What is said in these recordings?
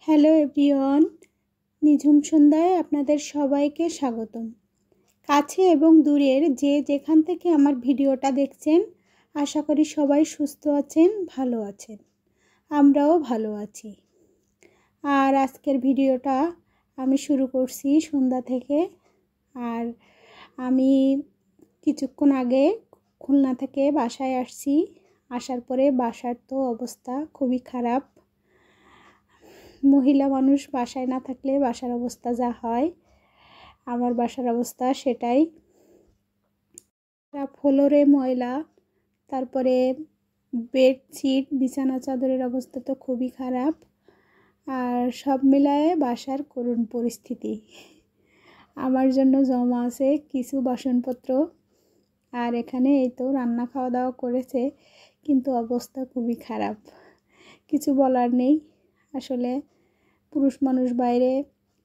Hello everyone, নিঝুম সন্ধ্যায় আপনাদের সবাইকে স্বাগতম। কাছে এবং দূরের যে যেখান থেকে আমার ভিডিওটা দেখছেন, আশা করি সবাই সুস্থ আছেন, ভালো আছেন। আমরাও ভালো আছি। আর আজকের ভিডিওটা আমি শুরু করছি সন্ধ্যা থেকে। আর আমি কিছুক্ষণ আগে খুলনা থেকে বাসায় আসছি। আসার পরে বাসার তো অবস্থা খুবই খারাপ। মহিলা মানুষ বাসায় না থাকলে বাসার অবস্থা যা হয়, আমার বাসার অবস্থা সেটাই। ফ্লোরে ময়লা, তারপরে বেডশিট, বিছানা চাদরের অবস্থা তো খুবই খারাপ। আর সব মিলায়ে বাসার করুণ পরিস্থিতি। আমার জন্য জমা আছে কিছু বাসনপত্র। আর এখানে এই তো রান্না খাওয়া দাওয়া করেছে, কিন্তু অবস্থা খুবই খারাপ। কিছু বলার নেই। আসলে পুরুষ মানুষ বাইরে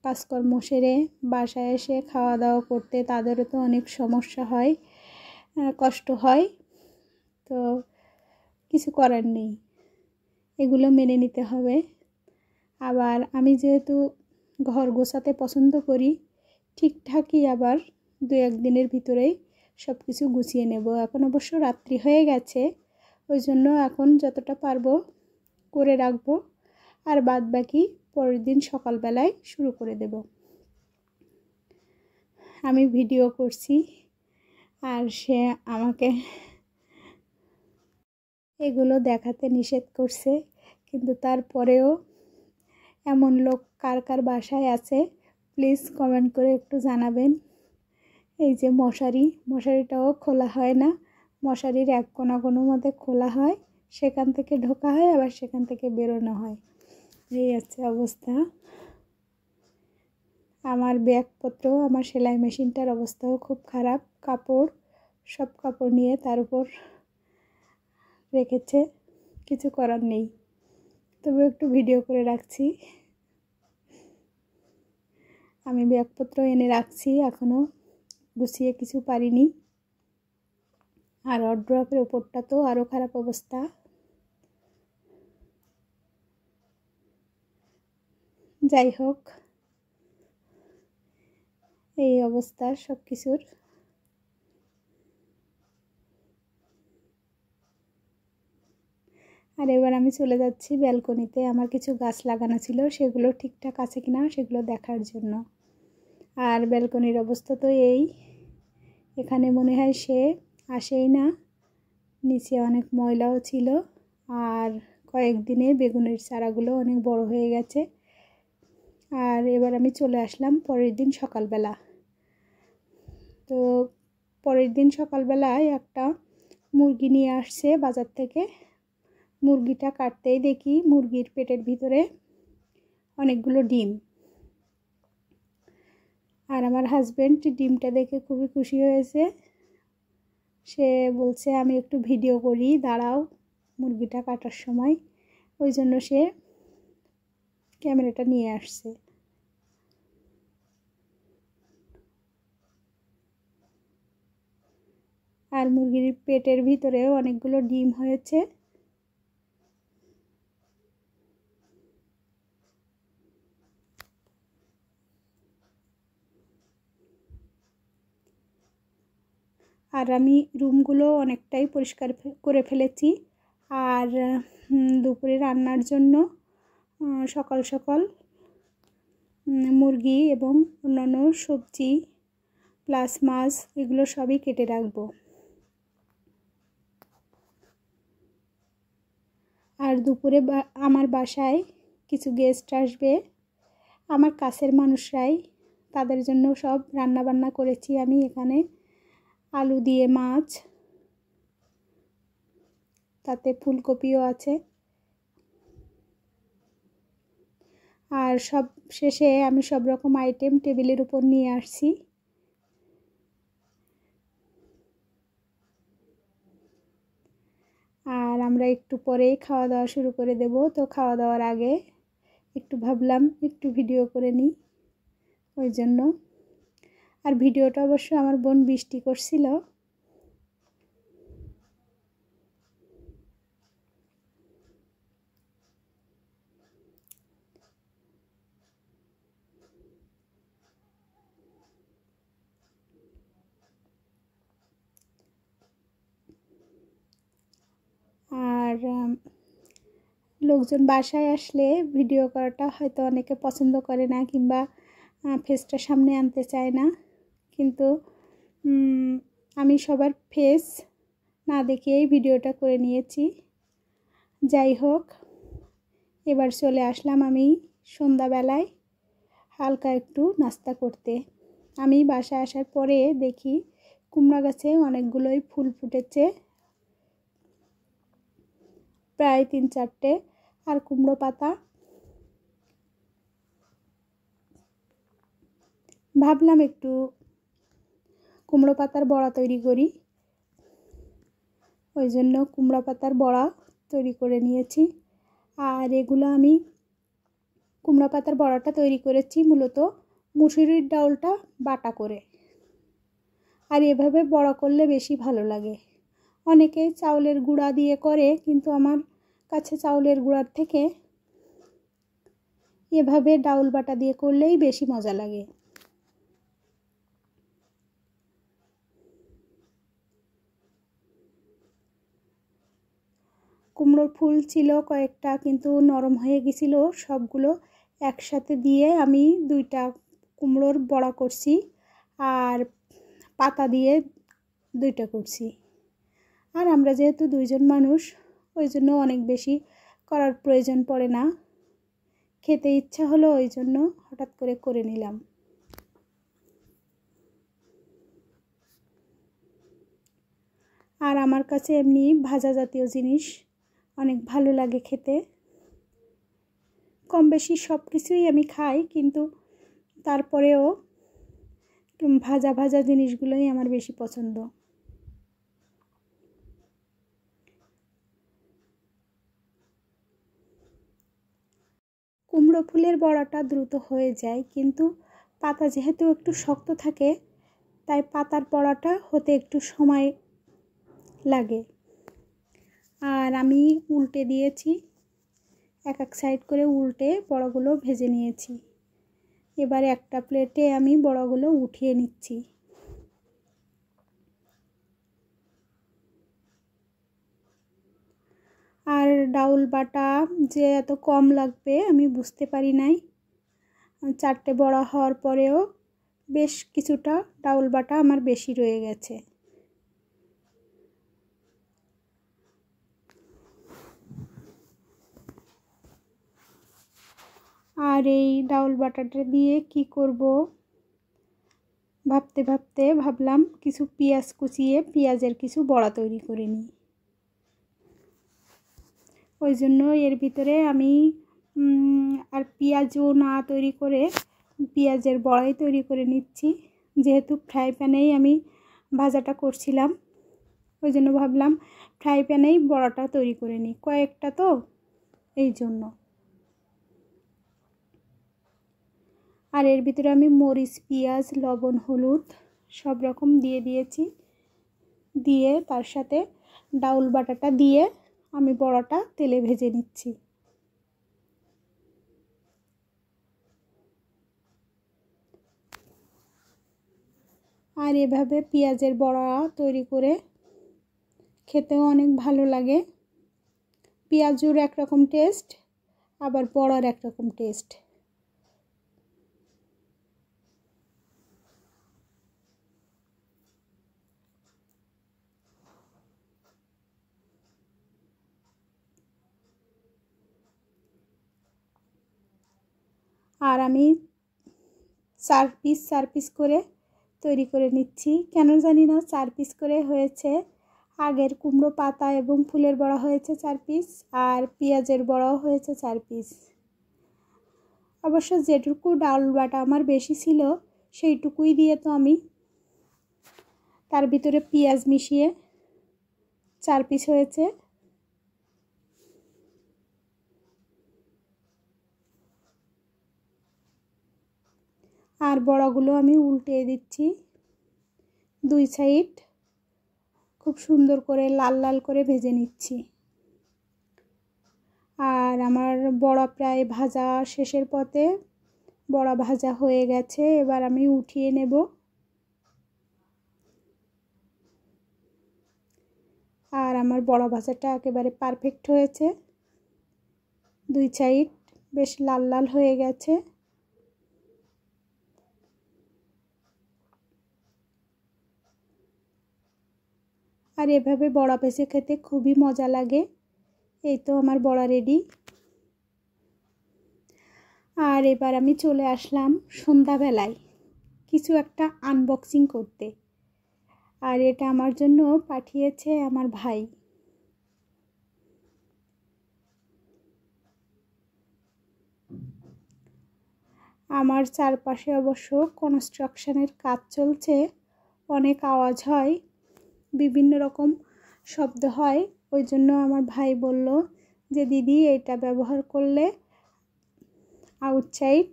কাজকর্ম সেরে বাসায় এসে খাওয়া দাওয়া করতে তাদেরও তো অনেক সমস্যা হয়, কষ্ট হয়। তো কিছু করার নেই, এগুলো মেনে নিতে হবে। আবার আমি যেহেতু ঘর গোছাতে পছন্দ করি, ঠিকঠাকই আবার 2-1 দিনের ভিতরেই সব কিছু গুছিয়ে নেব। এখন অবশ্য রাত্রি হয়ে গেছে, ওই জন্য এখন যতটা পারবো করে রাখবো, আর বাদ বাকি পরের দিন সকালবেলায় শুরু করে দেব। আমি ভিডিও করছি আর সে আমাকে এগুলো দেখাতে নিষেধ করছে, কিন্তু তারপরেও এমন লোক কার কার বাসায় আছে প্লিজ কমেন্ট করে একটু জানাবেন। এই যে মশারিটাও খোলা হয় না, মশারির এক কোনা কোনো মতে খোলা হয়, সেখান থেকে ঢোকা হয়, আবার সেখান থেকে বেরোনো হয়। এই হচ্ছে অবস্থা। আমার ব্যাগপত্র, আমার সেলাই মেশিনটার অবস্থাও খুব খারাপ। সব কাপড় নিয়ে তার উপর রেখেছে, কিছু করার নেই। তবে একটু ভিডিও করে রাখছি। আমি ব্যাগপত্র এনে রাখছি, এখনও গুছিয়ে কিছু পারিনি। আর ওয়ারড্রপের ওপরটা তো আরও খারাপ অবস্থা। যাই হোক, এই অবস্থা সব কিছুর। আর এবার আমি চলে যাচ্ছি ব্যালকনিতে। আমার কিছু গাছ লাগানো ছিল, সেগুলো ঠিকঠাক আছে কিনা সেগুলো দেখার জন্য। আর ব্যালকনির অবস্থা তো এই, এখানে মনে হয় সে আসেই না। নিচে অনেক ময়লাও ছিল। আর কয়েকদিনে বেগুনের চারাগুলো অনেক বড় হয়ে গেছে। আর এবার আমি চলে আসলাম পরের দিন সকালবেলা। তো পরের দিন সকালবেলায় একটা মুরগি নিয়ে আসছে বাজার থেকে। মুরগিটা কাটতেই দেখি মুরগির পেটের ভিতরে অনেকগুলো ডিম। আর আমার হাজব্যান্ড ডিমটা দেখে খুবই খুশি হয়েছে। সে বলছে আমি একটু ভিডিও করি, দাঁড়াও মুরগিটা কাটার সময়। ওই জন্য সে ক্যামেরাটা নিয়ে আসছে। আর মুরগির পেটের ভিতরেও অনেকগুলো ডিম হয়েছে। আর আমি রুমগুলো অনেকটাই পরিষ্কার করে ফেলেছি। আর দুপুরে রান্নার জন্য সকাল সকাল মুরগি এবং অন্যান্য সবজি প্লাস মাছ এগুলো সবই কেটে রাখবো। আর দুপুরে আমার বাসায় কিছু গেস্ট আসবে, আমার কাছের মানুষরাই, তাদের জন্য সব রান্না বান্না করেছি আমি। এখানে আলু দিয়ে মাছ, তাতে ফুলকপিও আছে। আর সব শেষে আমি সব রকম আইটেম টেবিলের উপর নিয়ে আসছি। আর আমরা একটু পরেই খাওয়া দাওয়া শুরু করে দেব। তো খাওয়া দাওয়ার আগে একটু ভাবলাম একটু ভিডিও করে নিই, ওই জন্য। আর ভিডিওটা অবশ্য আমার বোন বৃষ্টি করছিল। লোকজন বাসায় আসলে ভিডিও করাটা হয়তো অনেকে পছন্দ করে না, কিংবা ফেসটা সামনে আনতে চায় না, কিন্তু আমি সবার ফেস না দেখিয়েই ভিডিওটা করে নিয়েছি। যাই হোক, এবার চলে আসলাম আমি সন্ধ্যাবেলায় হালকা একটু নাস্তা করতে। আমি বাসায় আসার পরে দেখি কুমড়া গাছে অনেকগুলোই ফুল ফুটেছে, প্রায় 3-4টে, আর কুমড়ো পাতা। ভাবলাম একটু কুমড়ো পাতার বড়া তৈরি করি, ওই জন্য কুমড়ো পাতার বড়া তৈরি করে নিয়েছি। আর এগুলো আমি কুমড়ো পাতার বড়াটা তৈরি করেছি মূলত মুসুরির ডাউলটা বাটা করে, আর এভাবে বড়া করলে বেশি ভালো লাগে। অনেকে চাউলের গুঁড়া দিয়ে করে, কিন্তু আমার কাছে চাউলের গুঁড়ার থেকে এভাবে ডাউল বাটা দিয়ে করলেই বেশি মজা লাগে। কুমড়োর ফুল ছিল কয়েকটা, কিন্তু নরম হয়ে গেছিল। সবগুলো একসাথে দিয়ে আমি 2টা কুমড়োর বড়া করছি, আর পাতা দিয়ে 2টা করছি। আর আমরা যেহেতু 2জন মানুষ, ওই জন্য অনেক বেশি করার প্রয়োজন পড়ে না। খেতে ইচ্ছা হলো, ওই জন্য হঠাৎ করে নিলাম। আর আমার কাছে এমনি ভাজা জাতীয় জিনিস অনেক ভালো লাগে খেতে। কম বেশি সব কিছুই আমি খাই, কিন্তু তারপরেও ভাজা ভাজা জিনিসগুলোই আমার বেশি পছন্দ। কুমড়ো ফুলের বড়াটা দ্রুত হয়ে যায়, কিন্তু পাতা যেহেতু একটু শক্ত থাকে, তাই পাতার বড়াটা হতে একটু সময় লাগে। আর আমি উল্টে দিয়েছি, এক সাইড করে উল্টে বড়াগুলো ভেজে নিয়েছি। এবার একটা প্লেটে আমি বড়াগুলো উঠিয়ে নিচ্ছি। আর ডাউল বাটা যে এত কম লাগবে আমি বুঝতে পারি নাই। 4টে বড়া হওয়ার পরেও বেশ কিছুটা ডাউল বাটা আমার বেশি রয়ে গেছে। আর এই ডাউল বাটাটা দিয়ে কি করব ভাবতে ভাবতে ভাবলাম কিছু পেঁয়াজ কুচিয়ে পেঁয়াজের কিছু বড়া তৈরি করে নিই। ওই জন্য এর ভিতরে আমি আর পেঁয়াজও না তৈরি করে পেঁয়াজের বড়াই তৈরি করে নিচ্ছি। যেহেতু ফ্রাই প্যানেই আমি ভাজাটা করছিলাম, ওই জন্য ভাবলাম ফ্রাই প্যানেই বড়াটা তৈরি করে নিই, কয়েকটা তো, এই জন্য। আর এর ভিতরে আমি মরিচ, পেঁয়াজ, লবণ, হলুদ সব রকম দিয়ে দিয়েছি। দিয়ে তার সাথে ডাউল বাটাটা দিয়ে আমি বড়াটা তেলে ভেজে নিচ্ছি। আর এভাবে পেঁয়াজের বড়া তৈরি করে খেতেও অনেক ভালো লাগে। পেঁয়াজুর একরকম টেস্ট, আবার বড়ার একরকম টেস্ট। আর আমি 4 পিস করে তৈরি করে নিচ্ছি। কেন জানি না 4 পিস করে হয়েছে। আগের কুমড়ো পাতা এবং ফুলের বড়া হয়েছে 4 পিস, আর পেঁয়াজের বড়াও হয়েছে 4 পিস। অবশ্য যেটুকু ডাউল বাটা আমার বেশি ছিল, সেইটুকুই দিয়ে তো আমি তার ভিতরে পেঁয়াজ মিশিয়ে 4 পিস হয়েছে। আর বড়াগুলো আমি উল্টে দিচ্ছি, 2 সাইড খুব সুন্দর করে লাল লাল করে ভেজে নিচ্ছি। আর আমার বড়া প্রায় ভাজা শেষের পথে, বড়া ভাজা হয়ে গেছে। এবার আমি উঠিয়ে নেব। আর আমার বড়া ভাজাটা একেবারে পারফেক্ট হয়েছে। দুই সাইড বেশ লাল লাল হয়ে গেছে। আর এভাবে বড়া ভেজে খেতে খুবই মজা লাগে। এই তো আমার বড়া রেডি। আর এবার আমি চলে আসলাম সন্ধ্যাবেলায় কিছু একটা আনবক্সিং করতে। আর এটা আমার জন্য পাঠিয়েছে আমার ভাই। আমার চারপাশে অবশ্য কনস্ট্রাকশনের কাজ চলছে, অনেক আওয়াজ হয়, বিভিন্ন রকম শব্দ হয়। ওই জন্য আমার ভাই বলল যে দিদি এটা ব্যবহার করলে আউটসাইড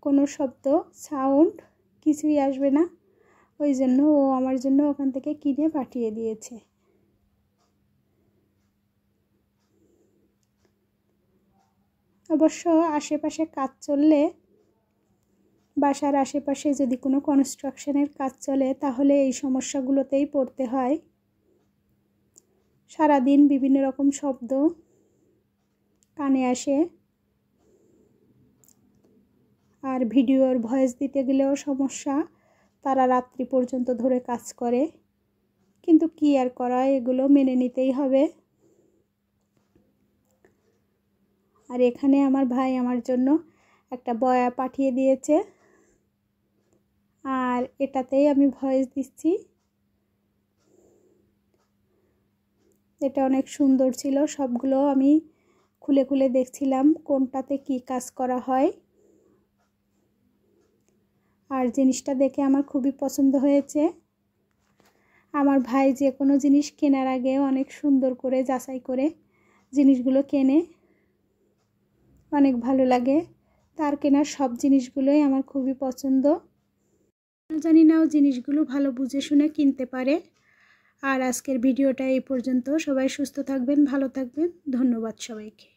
কোনো শব্দ সাউন্ড কিছুই আসবে না। ওই জন্য ও আমার জন্য ওখান থেকে কিনে পাঠিয়ে দিয়েছে। অবশ্য আশেপাশে কাজ চললে, বাসার আশেপাশে যদি কোনো কনস্ট্রাকশনের কাজ চলে তাহলে এই সমস্যাগুলোতেই পড়তে হয়। সারাদিন বিভিন্ন রকম শব্দ কানে আসে। আর ভিডিওর ভয়েস দিতে গেলেও সমস্যা, তারা রাত্রি পর্যন্ত ধরে কাজ করে। কিন্তু কি আর করা, এগুলো মেনে নিতেই হবে। আর এখানে আমার ভাই আমার জন্য একটা বয়া পাঠিয়ে দিয়েছে, আর এটাতেই আমি ভয়েস দিচ্ছি। এটা অনেক সুন্দর ছিল, সবগুলো আমি খুলে খুলে দেখছিলাম কোনটাতে কি কাজ করা হয়। আর জিনিসটা দেখে আমার খুবই পছন্দ হয়েছে। আমার ভাই যে কোনো জিনিস কেনার আগে অনেক সুন্দর করে যাচাই করে জিনিসগুলো কেনে, অনেক ভালো লাগে। তার কেনার সব জিনিসগুলোই আমার খুবই পছন্দ। জানি না ও জিনিসগুলো ভালো বুঝে শুনে কিনতে পারে। আর আজকের ভিডিওটা এই পর্যন্ত। সবাই সুস্থ থাকবেন, ভালো থাকবেন। ধন্যবাদ সবাইকে।